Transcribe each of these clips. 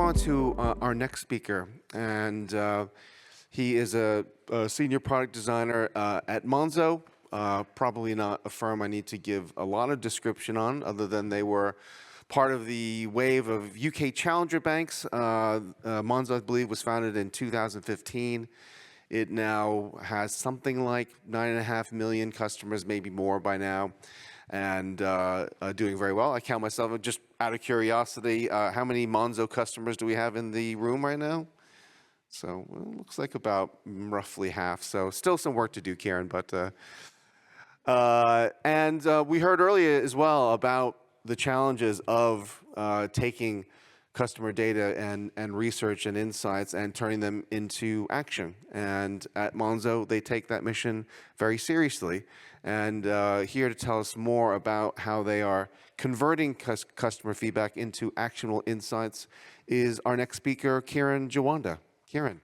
on to our next speaker, and he is a senior product designer at Monzo. Probably not a firm I need to give a lot of description on, other than they were part of the wave of UK challenger banks. Monzo, I believe, was founded in 2015. It now has something like 9.5 million customers, maybe more by now, and doing very well. I count myself, just out of curiosity, how many Monzo customers do we have in the room right now? So well, it looks like about roughly half. So still some work to do, Kiran. But we heard earlier as well about the challenges of taking customer data and research and insights and turning them into action. And at Monzo, they take that mission very seriously. And here to tell us more about how they are converting customer feedback into actionable insights is our next speaker, Kiran Jawanda. Kiran.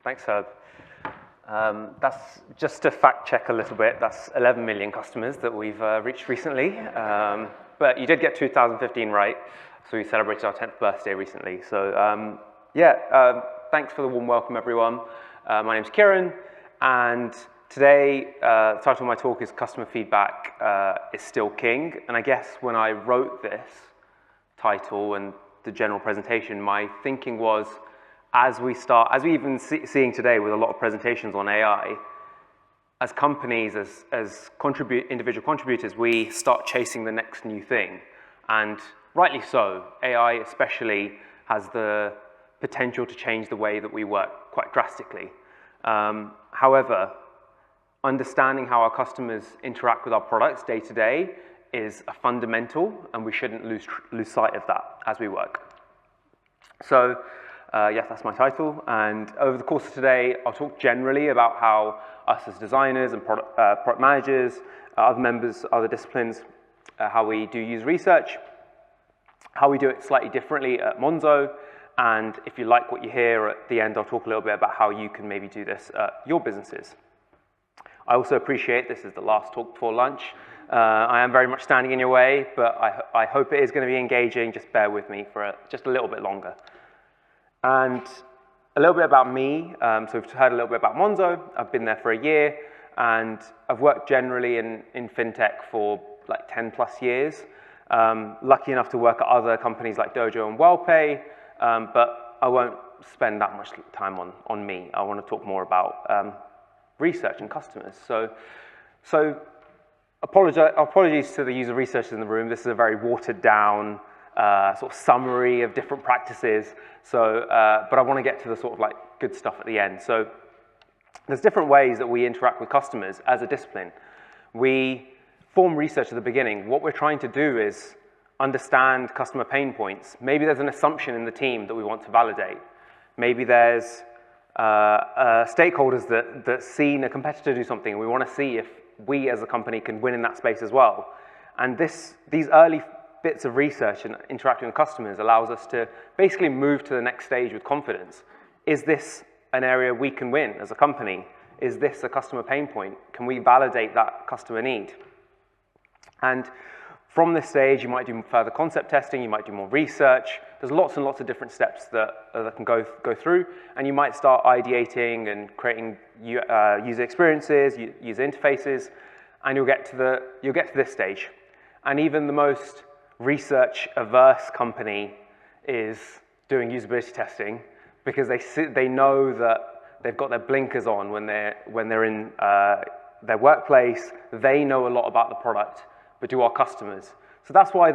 Thanks, Herb. That's just to fact check a little bit. That's 11 million customers that we've reached recently. But you did get 2015 right. So we celebrated our 10th birthday recently. So thanks for the warm welcome, everyone. My name's Kiran, and today the title of my talk is Customer Feedback is Still King. And I guess when I wrote this title and the general presentation, my thinking was, as we even seeing today with a lot of presentations on AI, as companies, as individual contributors, we start chasing the next new thing. And rightly so. AI especially has the potential to change the way that we work quite drastically. However, understanding how our customers interact with our products day to day is a fundamental, and we shouldn't lose sight of that as we work. So, yes, that's my title. And over the course of today, I'll talk generally about how us as designers and product managers, other members, other disciplines, how we do user research, how we do it slightly differently at Monzo, and if you like what you hear at the end, I'll talk a little bit about how you can maybe do this at your businesses. I also appreciate this is the last talk before lunch. I am very much standing in your way, but I hope it is going to be engaging. Just bear with me for just a little bit longer. And a little bit about me. So we've heard a little bit about Monzo. I've been there for a year, and I've worked generally in fintech for like 10 plus years. Lucky enough to work at other companies like Dojo and WellPay, but I won't spend that much time on me. I want to talk more about research and customers. So apologies to the user researchers in the room. This is a very watered down sort of summary of different practices. So, but I want to get to the sort of like good stuff at the end. So there's different ways that we interact with customers as a discipline. We form research at the beginning. What we're trying to do is understand customer pain points. Maybe there's an assumption in the team that we want to validate. Maybe there's stakeholders that seen a competitor do something, and we want to see if we as a company can win in that space as well. And these early bits of research and interacting with customers allows us to basically move to the next stage with confidence. Is this an area we can win as a company? Is this a customer pain point? Can we validate that customer need? And from this stage, you might do further concept testing, you might do more research. There's lots and lots of different steps that can go through, and you might start ideating and creating user experiences, user interfaces, and you'll get to this stage. And even the most research-averse company is doing usability testing because they know that they've got their blinkers on when they're in their workplace. They know a lot about the product, but do our customers? So that's why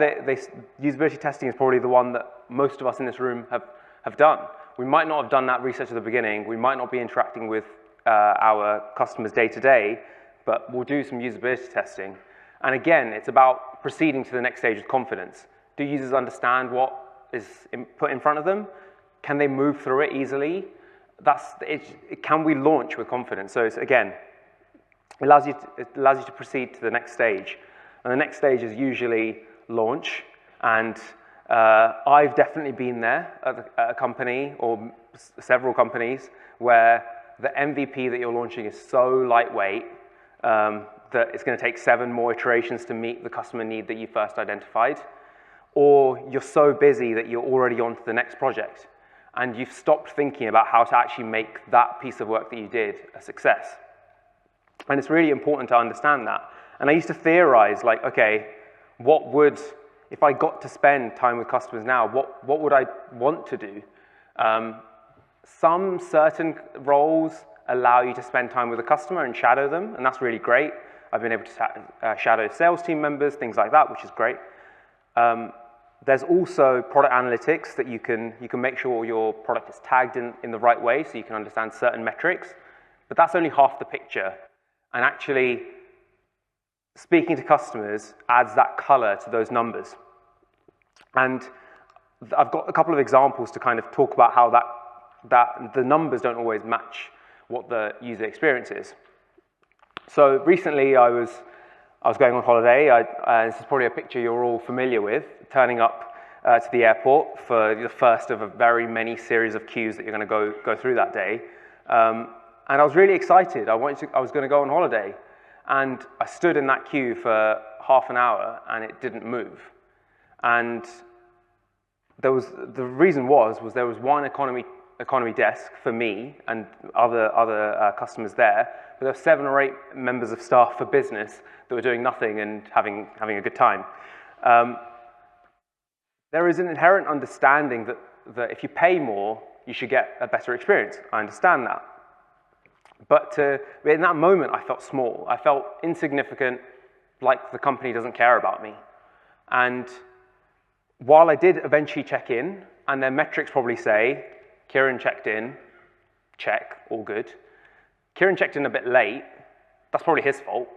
usability testing is probably the one that most of us in this room have done. We might not have done that research at the beginning. We might not be interacting with our customers day to day, but we'll do some usability testing. And again, it's about proceeding to the next stage with confidence. Do users understand what is put in front of them? Can they move through it easily? Can we launch with confidence? So again, it allows you to proceed to the next stage. And the next stage is usually launch. And I've definitely been there at a company or several companies where the MVP that you're launching is so lightweight that it's going to take 7 more iterations to meet the customer need that you first identified, or you're so busy that you're already on to the next project and you've stopped thinking about how to actually make that piece of work that you did a success. And it's really important to understand that. And I used to theorize, like, okay, if I got to spend time with customers now, what would I want to do? Some certain roles allow you to spend time with a customer and shadow them, and that's really great. I've been able to shadow sales team members, things like that, which is great. There's also product analytics that you can make sure your product is tagged in the right way so you can understand certain metrics, but that's only half the picture. And actually, speaking to customers adds that color to those numbers. And I've got a couple of examples to kind of talk about how that the numbers don't always match what the user experience is. So recently I was going on holiday. This is probably a picture you're all familiar with, turning up to the airport for the first of a very many series of queues that you're going to go through that day. And I was really excited. I was going to go on holiday. And I stood in that queue for half an hour and it didn't move. And the reason was there was one economy desk for me and other customers there, but there were 7 or 8 members of staff for business that were doing nothing and having a good time. There is an inherent understanding that if you pay more, you should get a better experience. I understand that. But in that moment, I felt small. I felt insignificant, like the company doesn't care about me. And while I did eventually check in, and their metrics probably say, Kiran checked in, check, all good. Kiran checked in a bit late, that's probably his fault.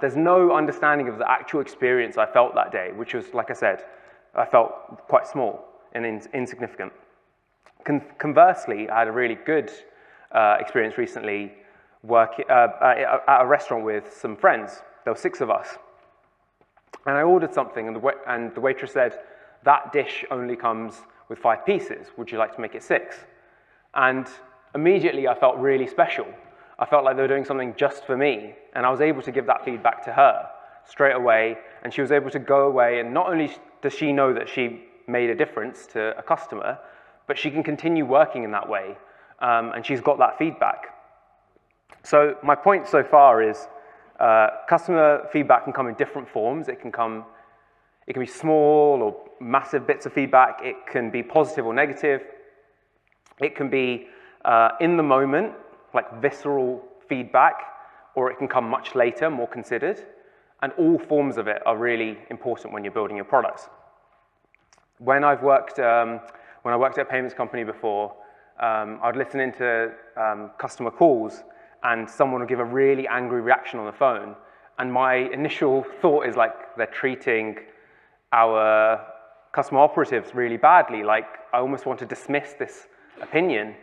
There's no understanding of the actual experience I felt that day, which was, like I said, I felt quite small and insignificant. Conversely, I had a really good experience recently at a restaurant with some friends. There were 6 of us. And I ordered something, and the waitress said, that dish only comes with 5 pieces. Would you like to make it 6? And immediately I felt really special. I felt like they were doing something just for me. And I was able to give that feedback to her straight away. And she was able to go away, and not only does she know that she made a difference to a customer, but she can continue working in that way. And she's got that feedback. So my point so far is customer feedback can come in different forms. It can be small or massive bits of feedback. It can be positive or negative. It can be in the moment, like visceral feedback, or it can come much later, more considered. And all forms of it are really important when you're building your products. When I worked at a payments company before, I'd listen into customer calls, and someone would give a really angry reaction on the phone. And my initial thought is like, they're treating our customer operatives really badly. Like, I almost want to dismiss this opinion.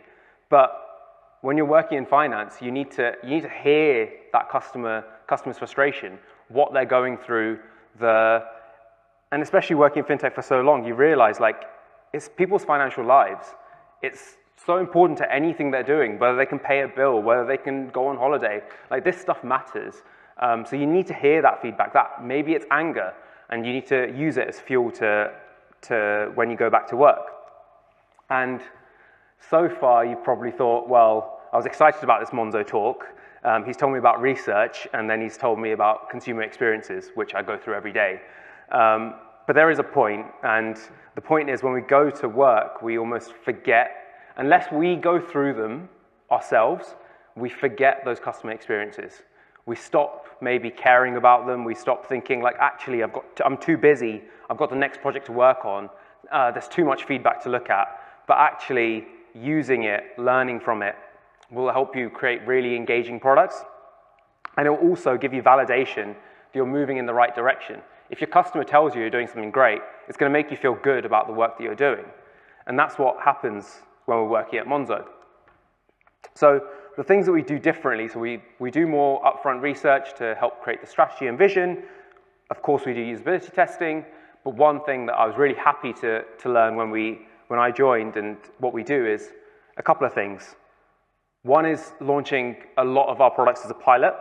But when you're working in finance, you need to hear that customer's frustration, what they're going through, and especially working in fintech for so long, you realize, like, it's people's financial lives. It's so important to anything they're doing, whether they can pay a bill, whether they can go on holiday. Like, this stuff matters. So you need to hear that feedback. That maybe it's anger, and you need to use it as fuel to when you go back to work. And so far, you've probably thought, well, I was excited about this Monzo talk. He's told me about research, and then he's told me about consumer experiences, which I go through every day. But there is a point, and the point is when we go to work, we almost forget, unless we go through them ourselves, we forget those customer experiences. We stop maybe caring about them. We stop thinking, like, actually, I'm too busy. I've got the next project to work on. There's too much feedback to look at. But actually, using it, learning from it, will help you create really engaging products. And it will also give you validation that you're moving in the right direction. If your customer tells you you're doing something great, it's going to make you feel good about the work that you're doing. And that's what happens when we're working at Monzo. So the things that we do differently, so we do more upfront research to help create the strategy and vision. Of course, we do usability testing. But one thing that I was really happy to learn when I joined and what we do is a couple of things. One is launching a lot of our products as a pilot.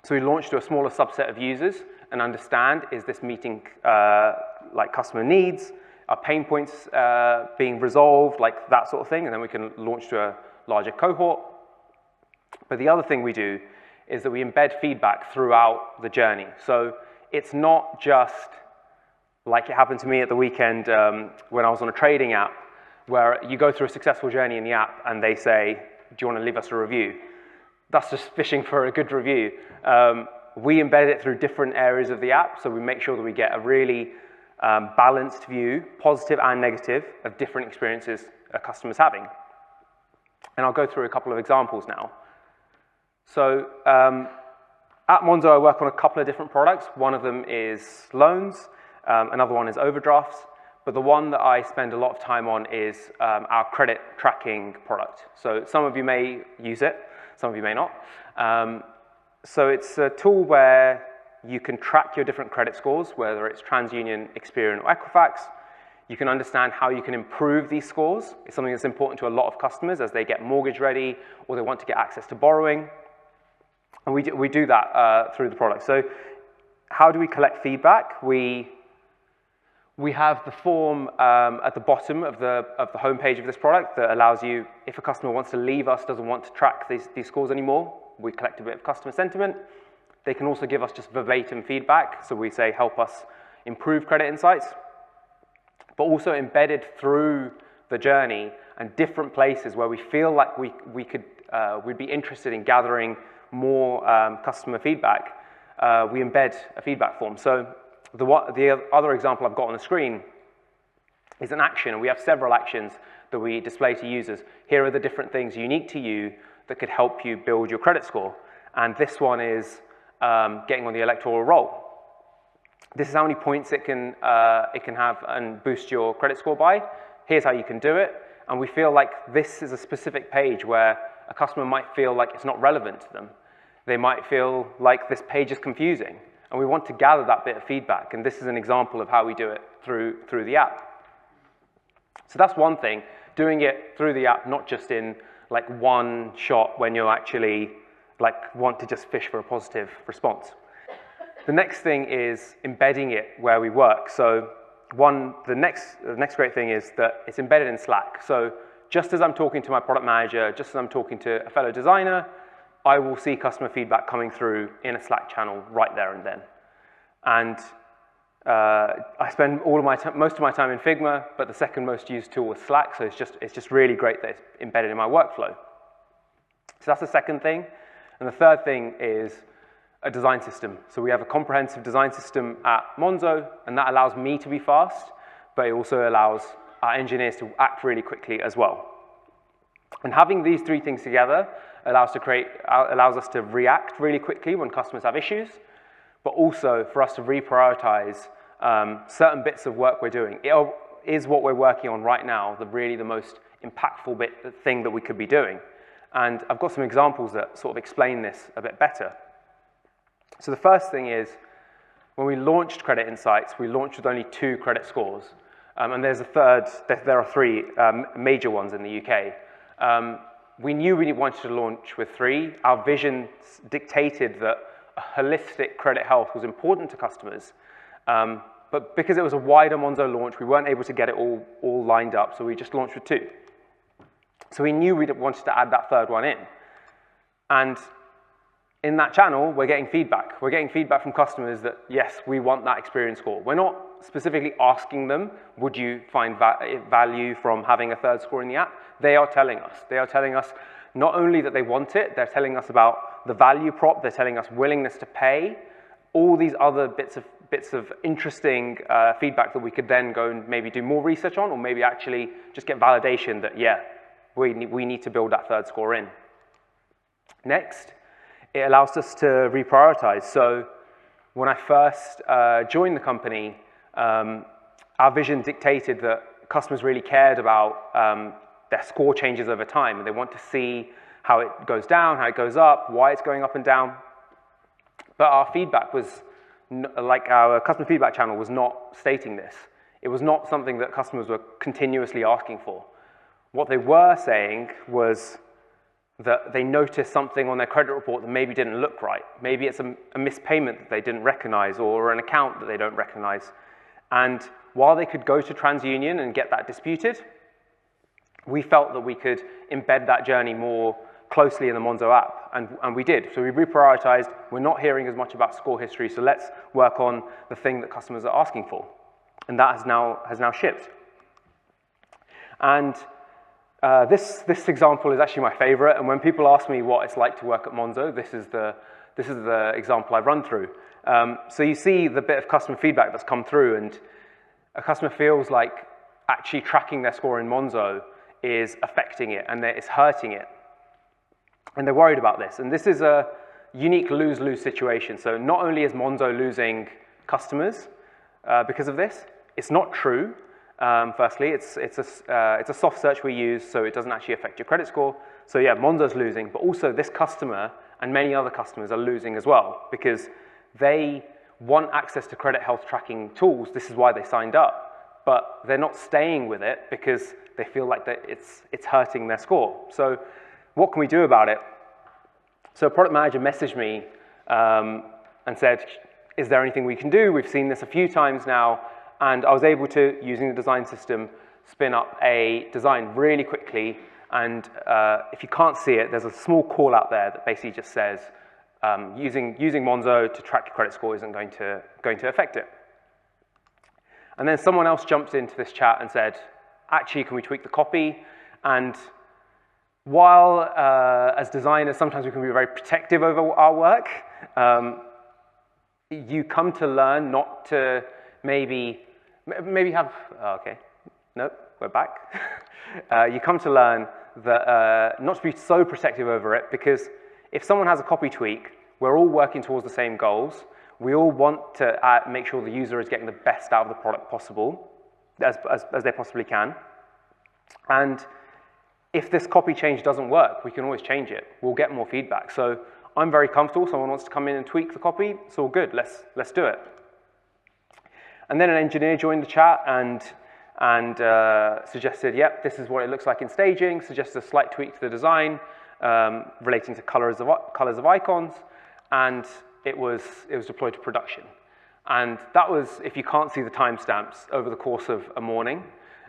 So we launched to a smaller subset of users and understand, is this meeting like customer needs? Are pain points being resolved? Like that sort of thing. And then we can launch to a larger cohort. But the other thing we do is that we embed feedback throughout the journey. So it's not just like it happened to me at the weekend when I was on a trading app, where you go through a successful journey in the app and they say, do you want to leave us a review? That's just fishing for a good review. We embed it through different areas of the app, so we make sure that we get a really balanced view, positive and negative, of different experiences a customer's having. And I'll go through a couple of examples now. So at Monzo, I work on a couple of different products. One of them is loans, another one is overdrafts, but the one that I spend a lot of time on is our credit tracking product. So some of you may use it, some of you may not. So it's a tool where you can track your different credit scores, whether it's TransUnion, Experian, or Equifax. You can understand how you can improve these scores. It's something that's important to a lot of customers as they get mortgage ready or they want to get access to borrowing. And we do that through the product. So how do we collect feedback? We have the form at the bottom of the homepage of this product that allows you, if a customer wants to leave us, doesn't want to track these scores anymore, we collect a bit of customer sentiment. They can also give us just verbatim feedback. So we say, help us improve credit insights. But also embedded through the journey and different places where we feel like we'd be interested in gathering more customer feedback, we embed a feedback form. So the other example I've got on the screen is an action, and we have several actions that we display to users. Here are the different things unique to you that could help you build your credit score. And this one is getting on the electoral roll. This is how many points it can have and boost your credit score by. Here's how you can do it. And we feel like this is a specific page where a customer might feel like it's not relevant to them. They might feel like this page is confusing. And we want to gather that bit of feedback. And this is an example of how we do it through the app. So that's one thing, doing it through the app, not just in like one shot when you actually like want to just fish for a positive response. The next thing is embedding it where we work. So the next great thing is that it's embedded in Slack. So just as I'm talking to my product manager, just as I'm talking to a fellow designer, I will see customer feedback coming through in a Slack channel right there and then. And I spend most of my time in Figma, but the second most used tool is Slack, so it's just really great that it's embedded in my workflow. So that's the second thing. And the third thing is a design system. So we have a comprehensive design system at Monzo, and that allows me to be fast, but it also allows our engineers to act really quickly as well. And having these three things together allows us to react really quickly when customers have issues, but also for us to reprioritize certain bits of work we're doing. It is what we're working on right now, the most impactful thing that we could be doing. And I've got some examples that sort of explain this a bit better. So the first thing is, when we launched Credit Insights, we launched with only 2 credit scores. And there are 3 major ones in the UK. We knew we wanted to launch with 3. Our vision dictated that a holistic credit health was important to customers. But because it was a wider Monzo launch, we weren't able to get it all lined up, so we just launched with 2. So we knew we wanted to add that third one in. And in that channel, we're getting feedback. We're getting feedback from customers that, yes, we want that experience score. We're not specifically asking them, would you find value from having a third score in the app? They are telling us. They are telling us not only that they want it, they're telling us about the value prop, they're telling us willingness to pay, all these other bits of interesting feedback that we could then go and maybe do more research on, or maybe actually just get validation that, yeah, we need to build that third score in. Next, it allows us to reprioritize. So when I first joined the company, our vision dictated that customers really cared about their score changes over time, and they want to see how it goes down, how it goes up, why it's going up and down. But our feedback was, our customer feedback channel was not stating this. It was not something that customers were continuously asking for. What they were saying was, that they notice something on their credit report that maybe didn't look right. Maybe it's a missed payment that they didn't recognize or an account that they don't recognize. And while they could go to TransUnion and get that disputed, we felt that we could embed that journey more closely in the Monzo app, and we did. So we reprioritized. We're not hearing as much about score history, so let's work on the thing that customers are asking for. And that has now shipped. And this example is actually my favorite, and when people ask me what it's like to work at Monzo, this is the example I run through. So you see the bit of customer feedback that's come through, and a customer feels like actually tracking their score in Monzo is affecting it, and that it's hurting it. And they're worried about this. And this is a unique lose-lose situation. So not only is Monzo losing customers because of this, it's not true. Firstly, it's a soft search we use, so it doesn't actually affect your credit score. So yeah, Monzo's losing, but also this customer and many other customers are losing as well because they want access to credit health tracking tools. This is why they signed up, but they're not staying with it because they feel like that it's hurting their score. So what can we do about it? So a product manager messaged me and said, is there anything we can do? We've seen this a few times now. And I was able to, using the design system, spin up a design really quickly. And if you can't see it, there's a small call out there that basically just says, using Monzo to track your credit score isn't going to affect it. And then someone else jumped into this chat and said, actually, can we tweak the copy? And while as designers, sometimes we can be very protective over our work, you come to learn not to maybe have, okay, nope, we're back. You come to learn that not to be so protective over it, because if someone has a copy tweak, we're all working towards the same goals. We all want to make sure the user is getting the best out of the product possible, as they possibly can. And if this copy change doesn't work, we can always change it. We'll get more feedback. So I'm very comfortable. Someone wants to come in and tweak the copy. It's all good. Let's do it. And then an engineer joined the chat and suggested, yep, this is what it looks like in staging, suggested a slight tweak to the design relating to colors of icons, and it was deployed to production. And that was, if you can't see the timestamps, over the course of a morning,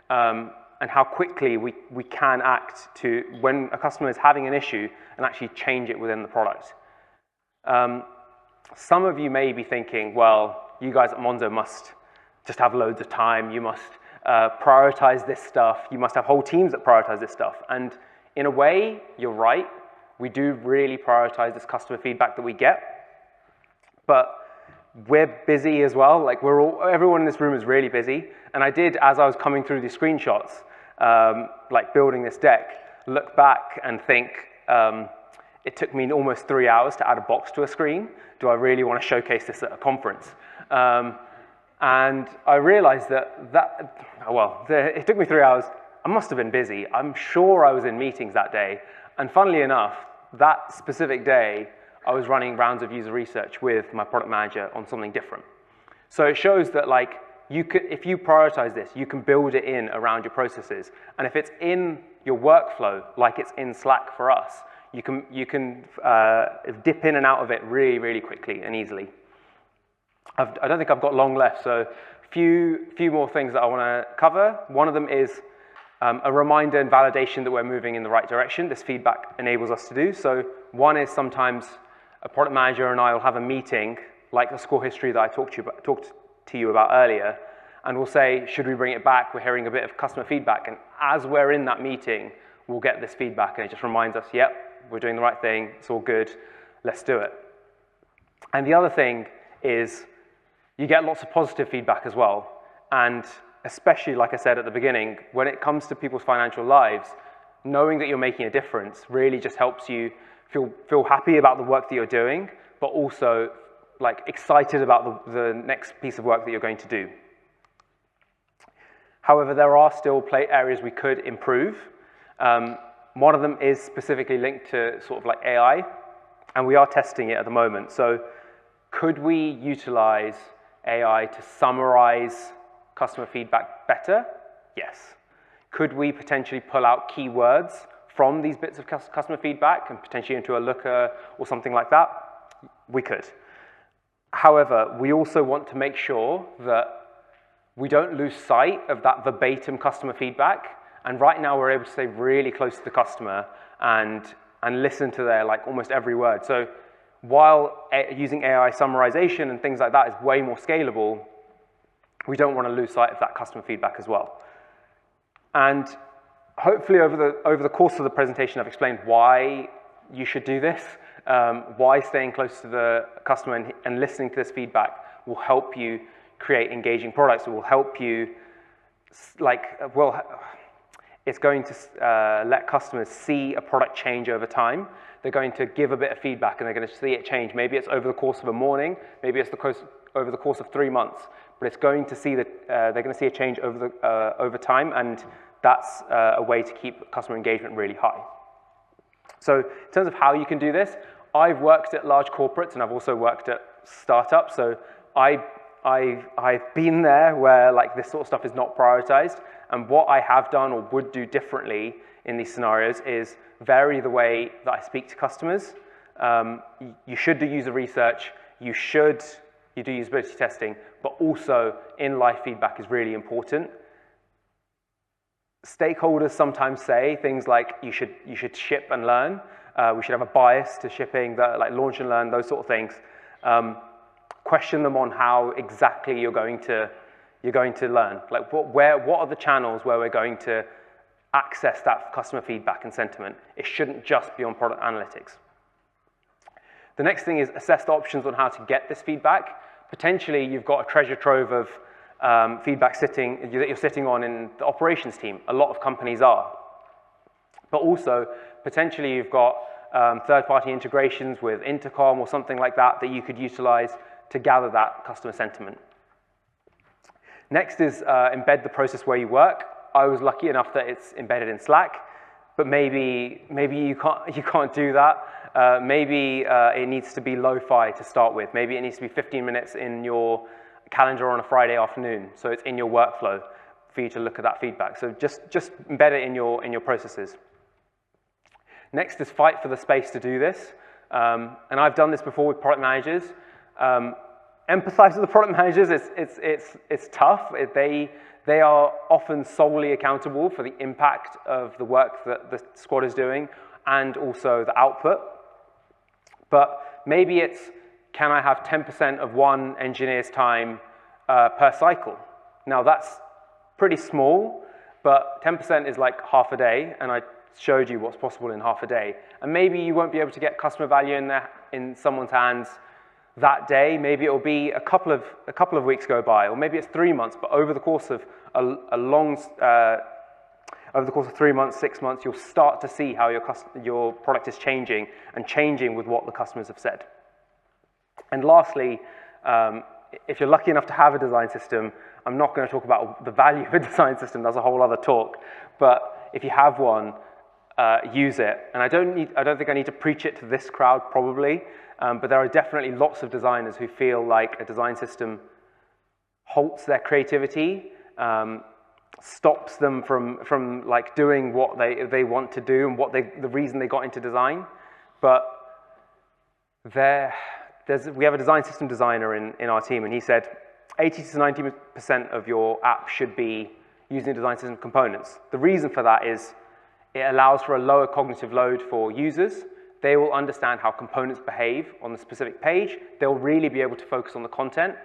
and how quickly we can act to, when a customer is having an issue, and actually change it within the product. Some of you may be thinking, well, you guys at Monzo must just have loads of time, you must prioritize this stuff, you must have whole teams that prioritize this stuff. And in a way, you're right, we do really prioritize this customer feedback that we get, but we're busy as well. Like everyone in this room is really busy. And I did, as I was coming through these screenshots, like building this deck, look back and think, it took me almost 3 hours to add a box to a screen. Do I really want to showcase this at a conference? And I realized it took me 3 hours. I must have been busy. I'm sure I was in meetings that day. And funnily enough, that specific day, I was running rounds of user research with my product manager on something different. So it shows that if you prioritize this, you can build it in around your processes. And if it's in your workflow, like it's in Slack for us, you can dip in and out of it really, really quickly and easily. I don't think I've got long left, so few more things that I want to cover. One of them is a reminder and validation that we're moving in the right direction. This feedback enables us to do. So one is sometimes a product manager and I will have a meeting, like the score history that I talked to you about earlier, and we'll say, should we bring it back? We're hearing a bit of customer feedback, and as we're in that meeting, we'll get this feedback, and it just reminds us, yep, we're doing the right thing, it's all good, let's do it. And the other thing is, you get lots of positive feedback as well, and especially, like I said at the beginning, when it comes to people's financial lives, knowing that you're making a difference really just helps you feel happy about the work that you're doing, but also excited about the next piece of work that you're going to do. However, there are still areas we could improve. One of them is specifically linked to AI, and we are testing it at the moment. So could we utilize AI to summarize customer feedback better? Yes. Could we potentially pull out keywords from these bits of customer feedback and potentially into a Looker or something like that, we could. However, we also want to make sure that we don't lose sight of that verbatim customer feedback. And right now we're able to stay really close to the customer and listen to their like almost every word. So while using AI summarization and things like that is way more scalable, we don't want to lose sight of that customer feedback as well. And hopefully over the course of the presentation, I've explained why you should do this, why staying close to the customer and listening to this feedback will help you create engaging products. It will help you, it's going to let customers see a product change over time. They're going to give a bit of feedback and they're going to see it change. Maybe it's over the course of a morning, maybe it's over the course of 3 months, but it's going to see that they're going to see a change over time, and that's a way to keep customer engagement really high. So in terms of how you can do this, I've worked at large corporates and I've also worked at startups. So I've been there where like this sort of stuff is not prioritized. And what I have done or would do differently in these scenarios is vary the way that I speak to customers. You should do user research. You do usability testing, but also in-life feedback is really important. Stakeholders sometimes say things like you should ship and learn. We should have a bias to shipping, like launch and learn, those sort of things. Question them on how exactly you're going to learn. Like what are the channels where we're going to access that customer feedback and sentiment? It shouldn't just be on product analytics. The next thing is assess the options on how to get this feedback. Potentially, you've got a treasure trove of feedback that you're sitting on in the operations team. A lot of companies are. But also, potentially you've got third-party integrations with Intercom or something like that that you could utilize to gather that customer sentiment. Next is embed the process where you work. I was lucky enough that it's embedded in Slack, but maybe you can't do that. Maybe it needs to be lo-fi to start with. Maybe it needs to be 15 minutes in your calendar on a Friday afternoon, so it's in your workflow for you to look at that feedback. So just embed it in your processes. Next is fight for the space to do this. And I've done this before with product managers. Empathize with the product managers. It's tough. They are often solely accountable for the impact of the work that the squad is doing and also the output. But maybe it's, can I have 10% of one engineer's time per cycle? Now that's pretty small, but 10% is like half a day, and I showed you what's possible in half a day. And maybe you won't be able to get customer value in someone's hands that day. Maybe it'll be a couple of weeks go by, or maybe it's 3 months. But over the course of over the course of 3 months, 6 months, you'll start to see how your product is changing and changing with what the customers have said. And lastly, if you're lucky enough to have a design system, I'm not going to talk about the value of a design system. That's a whole other talk. But if you have one, use it. And I don't think I need to preach it to this crowd, probably. But there are definitely lots of designers who feel like a design system halts their creativity, stops them from like doing what they want to do and the reason they got into design. But we have a design system designer in our team, and he said 80 to 90% of your app should be using design system components. The reason for that is it allows for a lower cognitive load for users. They will understand how components behave on the specific page. They'll really be able to focus on the content.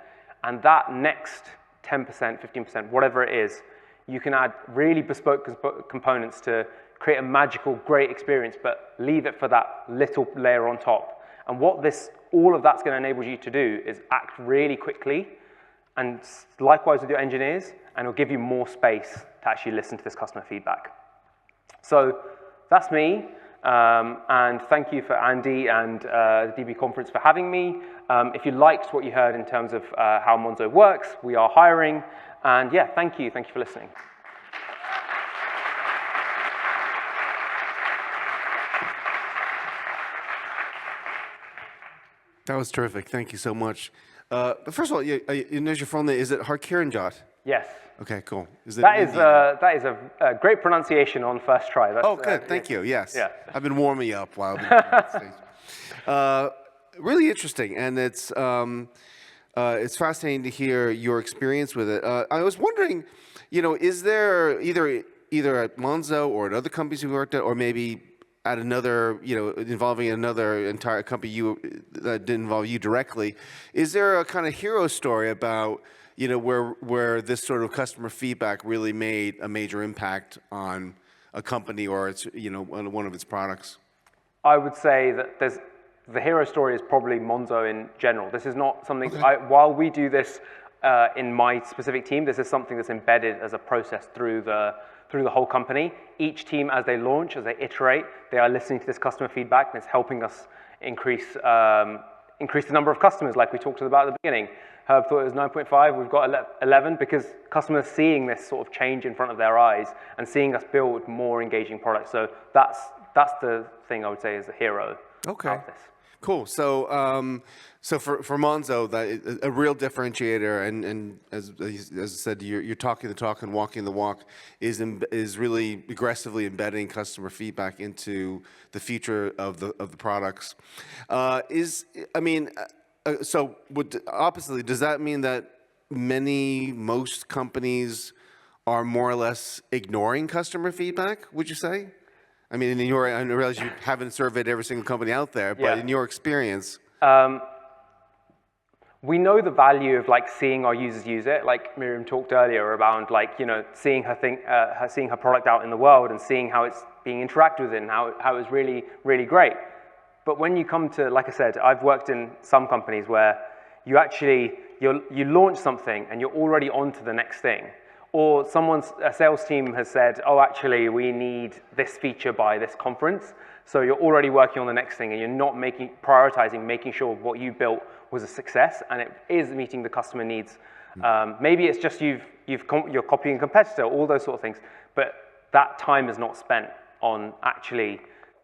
And that next 10%, 15%, whatever it is, you can add really bespoke components to create a magical, great experience, but leave it for that little layer on top. And what all of that's going to enable you to do is act really quickly, and likewise with your engineers, and it'll give you more space to actually listen to this customer feedback. So that's me, and thank you for Andy and the DB conference for having me. If you liked what you heard in terms of how Monzo works, we are hiring, and yeah, thank you for listening. That was terrific. Thank you so much. But first of all, you know your phone there. Is it Kiran Jawanda? Yes. Okay, cool. Is it That is, Indian? that is a great pronunciation on first try. That's, Oh, good. Thank you. Yes. Yeah. I've been warming you up while I've been on the stage. Really interesting, and it's fascinating to hear your experience with it. I was wondering, is there either at Monzo or at other companies you worked at, or maybe at another, involving another entire company that didn't involve you directly, is there a kind of hero story about where this sort of customer feedback really made a major impact on a company or its one of its products? I would say that the hero story is probably Monzo in general. This is not something, Okay. while we do this in my specific team, this is something that's embedded as a process through the whole company. Each team, as they launch, as they iterate, they are listening to this customer feedback, and it's helping us increase the number of customers, like we talked about at the beginning. Herb thought it was 9.5, we've got 11, because customers seeing this sort of change in front of their eyes and seeing us build more engaging products. So that's the thing I would say is the hero of this. Cool. So for Monzo, that a real differentiator, and as I said, you're talking the talk and walking the walk, is really aggressively embedding customer feedback into the future of the products. So oppositely, does that mean that most companies are more or less ignoring customer feedback, would you say? I mean, I realize you haven't surveyed every single company out there, but in your experience. We know the value of seeing our users use it. Like Miriam talked earlier about seeing her product out in the world and seeing how it's being interacted with and how it was really, really great. But when you come to, like I said, I've worked in some companies where you launch something and you're already on to the next thing. Or a sales team has said, oh, actually, we need this feature by this conference. So you're already working on the next thing and you're not prioritizing, making sure what you built was a success and it is meeting the customer needs. Maybe it's just you're copying a competitor, all those sort of things. But that time is not spent on actually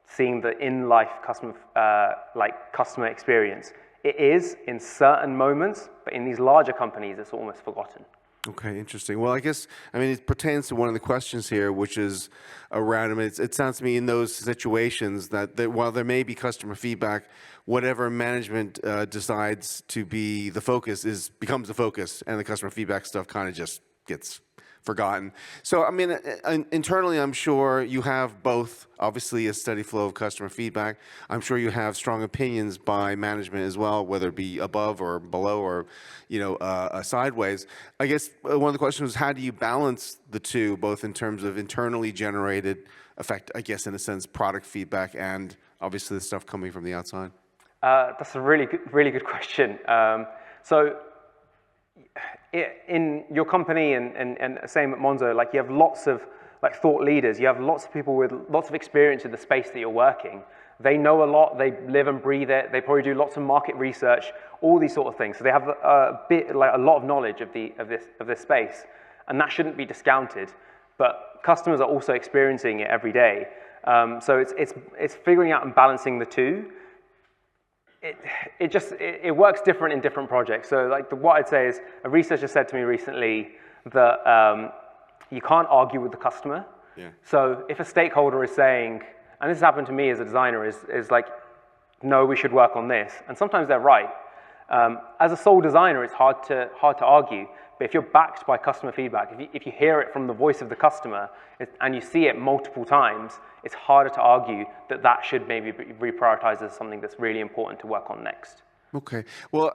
seeing the in-life customer experience. It is in certain moments, but in these larger companies, it's almost forgotten. Okay, interesting. Well, it pertains to one of the questions here, which is around, it sounds to me in those situations that while there may be customer feedback, whatever management decides to be the focus becomes the focus, and the customer feedback stuff kind of just gets forgotten. So, internally, I'm sure you have both, obviously, a steady flow of customer feedback. I'm sure you have strong opinions by management as well, whether it be above or below or, sideways. I guess one of the questions was, how do you balance the two, both in terms of internally generated effect, I guess, in a sense, product feedback and obviously the stuff coming from the outside? That's a really good question. In your company and same at Monzo, you have lots of thought leaders. You have lots of people with lots of experience in the space that you're working. They know a lot. They live and breathe it. They probably do lots of market research, all these sort of things. So they have a lot of knowledge of this space, and that shouldn't be discounted. But customers are also experiencing it every day. So it's figuring out and balancing the two. It works different in different projects. So what I'd say is, a researcher said to me recently that you can't argue with the customer. Yeah. So if a stakeholder is saying, and this has happened to me as a designer, is like, no, we should work on this, and sometimes they're right. As a sole designer, it's hard to argue. But if you're backed by customer feedback, if you hear it from the voice of the customer and you see it multiple times, it's harder to argue that should maybe be reprioritized as something that's really important to work on next. Okay. Well,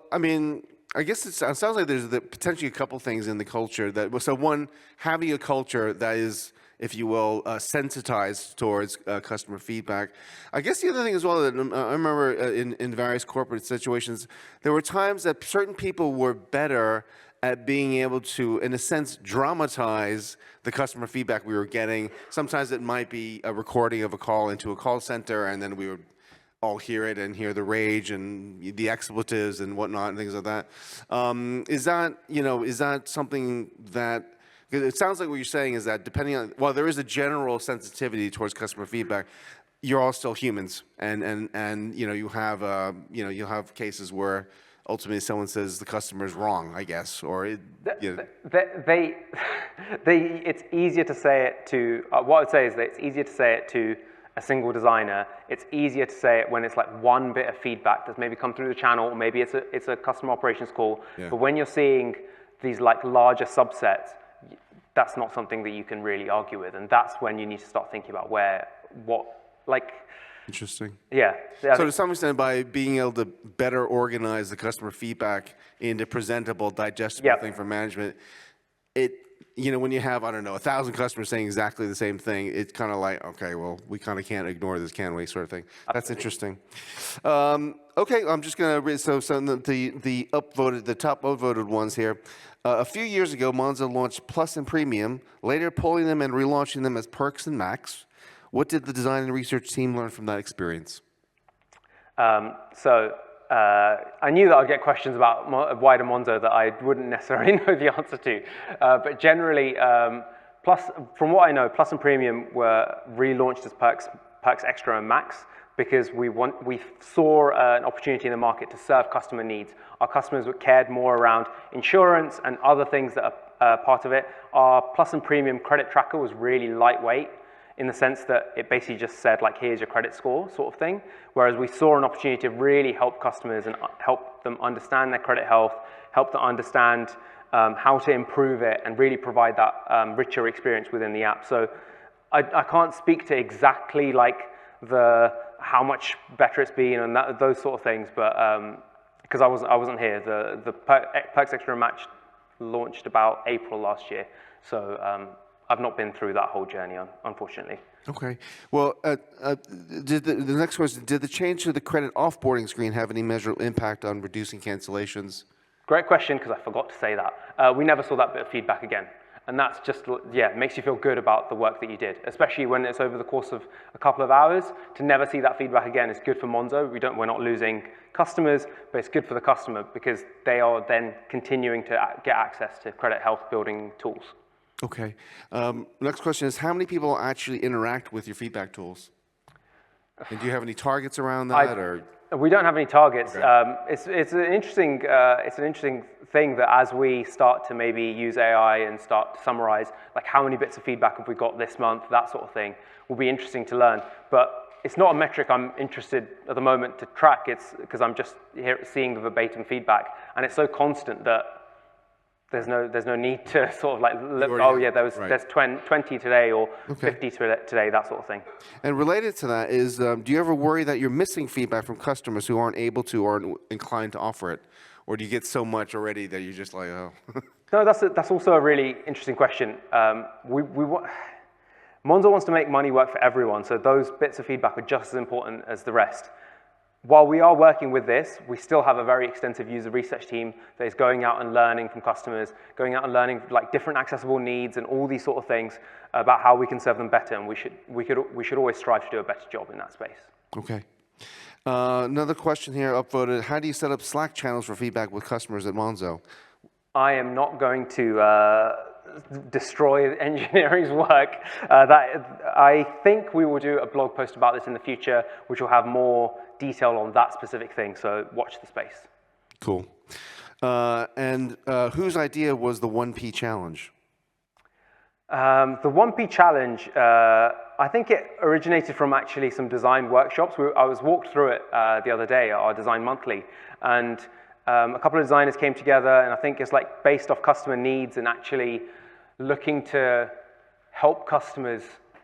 I guess it sounds like there's potentially a couple things in the culture so one, having a culture that is, if you will, sensitized towards customer feedback. I guess the other thing as well, that I remember in various corporate situations, there were times that certain people were better at being able to, in a sense, dramatize the customer feedback we were getting. Sometimes it might be a recording of a call into a call center, and then we would all hear it and hear the rage and the expletives and whatnot and things like that. Is that something that, because it sounds like what you're saying is that depending on, while there is a general sensitivity towards customer feedback, you're all still humans, and you'll have cases where ultimately someone says the customer's wrong, I guess, or it's easier to say it to, what I would say is that it's easier to say it to a single designer. It's easier to say it when it's like one bit of feedback that's maybe come through the channel, or maybe it's a customer operations call. Yeah. But when you're seeing these like larger subsets, that's not something that you can really argue with. And that's when you need to start thinking about Interesting. Yeah. So to some extent, by being able to better organize the customer feedback into presentable, digestible thing for management, when you have, I don't know, 1,000 customers saying exactly the same thing, it's kind of like, okay, well, we kind of can't ignore this, can we, sort of thing. Absolutely. That's interesting. Okay, I'm just going to read, so some of the top upvoted ones here. A few years ago, Monzo launched Plus and Premium, later pulling them and relaunching them as Perks and Max. What did the design and research team learn from that experience? I knew that I'd get questions about wider Monzo that I wouldn't necessarily know the answer to. But generally, from what I know, Plus and Premium were relaunched as Perks Extra and Max because we saw an opportunity in the market to serve customer needs. Our customers cared more around insurance and other things that are part of it. Our Plus and Premium credit tracker was really lightweight, in the sense that it basically just said, like, here's your credit score sort of thing. Whereas we saw an opportunity to really help customers and help them understand their credit health, help them understand how to improve it, and really provide that richer experience within the app. So I can't speak to exactly like how much better it's been and those sort of things, but because I wasn't here. The Perks Extra and Match launched about April last year. So I've not been through that whole journey, unfortunately. Okay. Well, the next question, did the change to the credit offboarding screen have any measurable impact on reducing cancellations? Great question, because I forgot to say that. We never saw that bit of feedback again. And that's just, makes you feel good about the work that you did, especially when it's over the course of a couple of hours. To never see that feedback again is good for Monzo. We're not losing customers, but it's good for the customer because they are then continuing to get access to credit health building tools. Okay. Next question is, how many people actually interact with your feedback tools? And do you have any targets around that? We don't have any targets. Okay. It's an interesting thing that as we start to maybe use AI and start to summarize, like how many bits of feedback have we got this month, that sort of thing, will be interesting to learn. But it's not a metric I'm interested at the moment to track. It's because I'm just here seeing the verbatim feedback, and it's so constant that there's no need to sort of like look, there's 20 today or 50 today, that sort of thing. And related to that is, do you ever worry that you're missing feedback from customers who aren't able to or aren't inclined to offer it? Or do you get so much already that you're just like, oh? No, that's also a really interesting question. Monzo wants to make money work for everyone, so those bits of feedback are just as important as the rest. While we are working with this, we still have a very extensive user research team that is going out and learning from customers, going out and learning like different accessible needs and all these sort of things about how we can serve them better, and we should always strive to do a better job in that space. Okay. Another question here upvoted, how do you set up Slack channels for feedback with customers at Monzo? I am not going to destroy engineering's work. I think we will do a blog post about this in the future, which will have more detail on that specific thing, so watch the space. Cool. And whose idea was the 1P challenge? The 1P challenge, I think it originated from actually some design workshops. I was walked through it the other day at our Design Monthly, and a couple of designers came together, and I think it's like based off customer needs and actually looking to help customers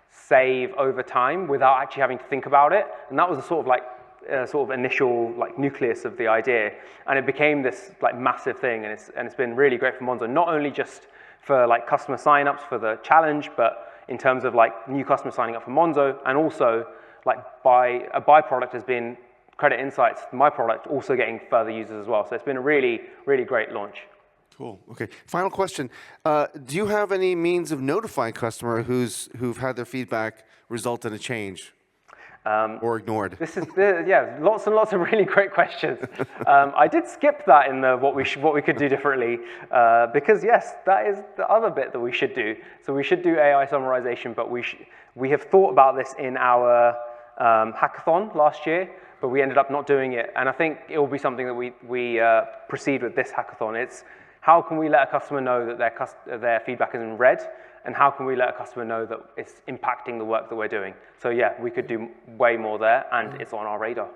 save over time without actually having to think about it. And that was a sort of initial like nucleus of the idea, and it became this like massive thing, and it's been really great for Monzo, not only just for like customer signups for the challenge, but in terms of like new customers signing up for Monzo, and also like a byproduct has been Credit Insights, my product, also getting further users as well. So it's been a really, really great launch. Cool. Okay. Final question. Do you have any means of notifying customer who've had their feedback result in a change or ignored? This is lots and lots of really great questions. I did skip that in the what we could do differently because yes, that is the other bit that we should do. So we should do AI summarization, but we have thought about this in our hackathon last year, but we ended up not doing it. And I think it will be something that we proceed with this hackathon. It's how can we let a customer know that their feedback is in red, and how can we let a customer know that it's impacting the work that we're doing? So yeah, we could do way more there, and it's on our radar.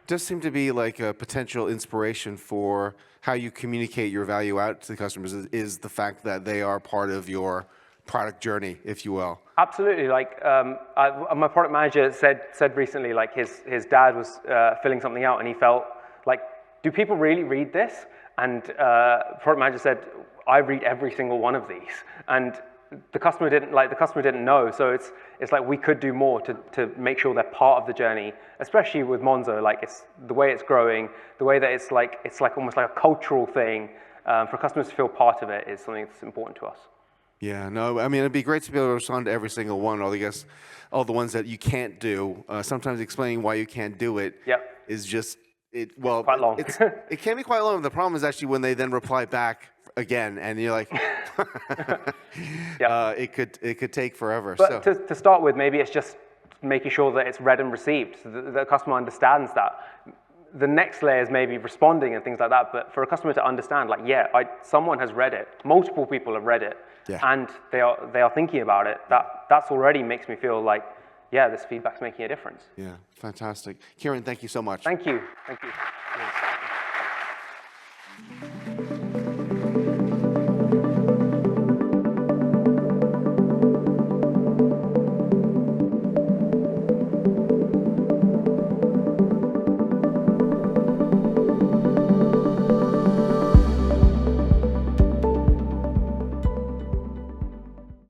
Does seem to be like a potential inspiration for how you communicate your value out to the customers is the fact that they are part of your product journey, if you will. Absolutely. Like my product manager said recently, like his dad was filling something out, and he felt like, do people really read this? And product manager said, I read every single one of these, and the customer didn't know. So it's like we could do more to make sure they're part of the journey, especially with Monzo. Like it's the way it's growing, the way that it's like almost like a cultural thing. For customers to feel part of it is something that's important to us. Yeah, no, I mean, it'd be great to be able to respond to every single one, or I guess all the ones that you can't do. Sometimes explaining why you can't do it is just, well, quite long. It can be quite long. The problem is actually when they then reply back again, and you're like, it could take forever. But to start with, maybe it's just making sure that it's read and received, so that the customer understands that. The next layer is maybe responding and things like that, but for a customer to understand, like, someone has read it, multiple people have read it, and they are thinking about it, that's already makes me feel like, this feedback's making a difference. Yeah, fantastic. Kiran, thank you so much. Thank you.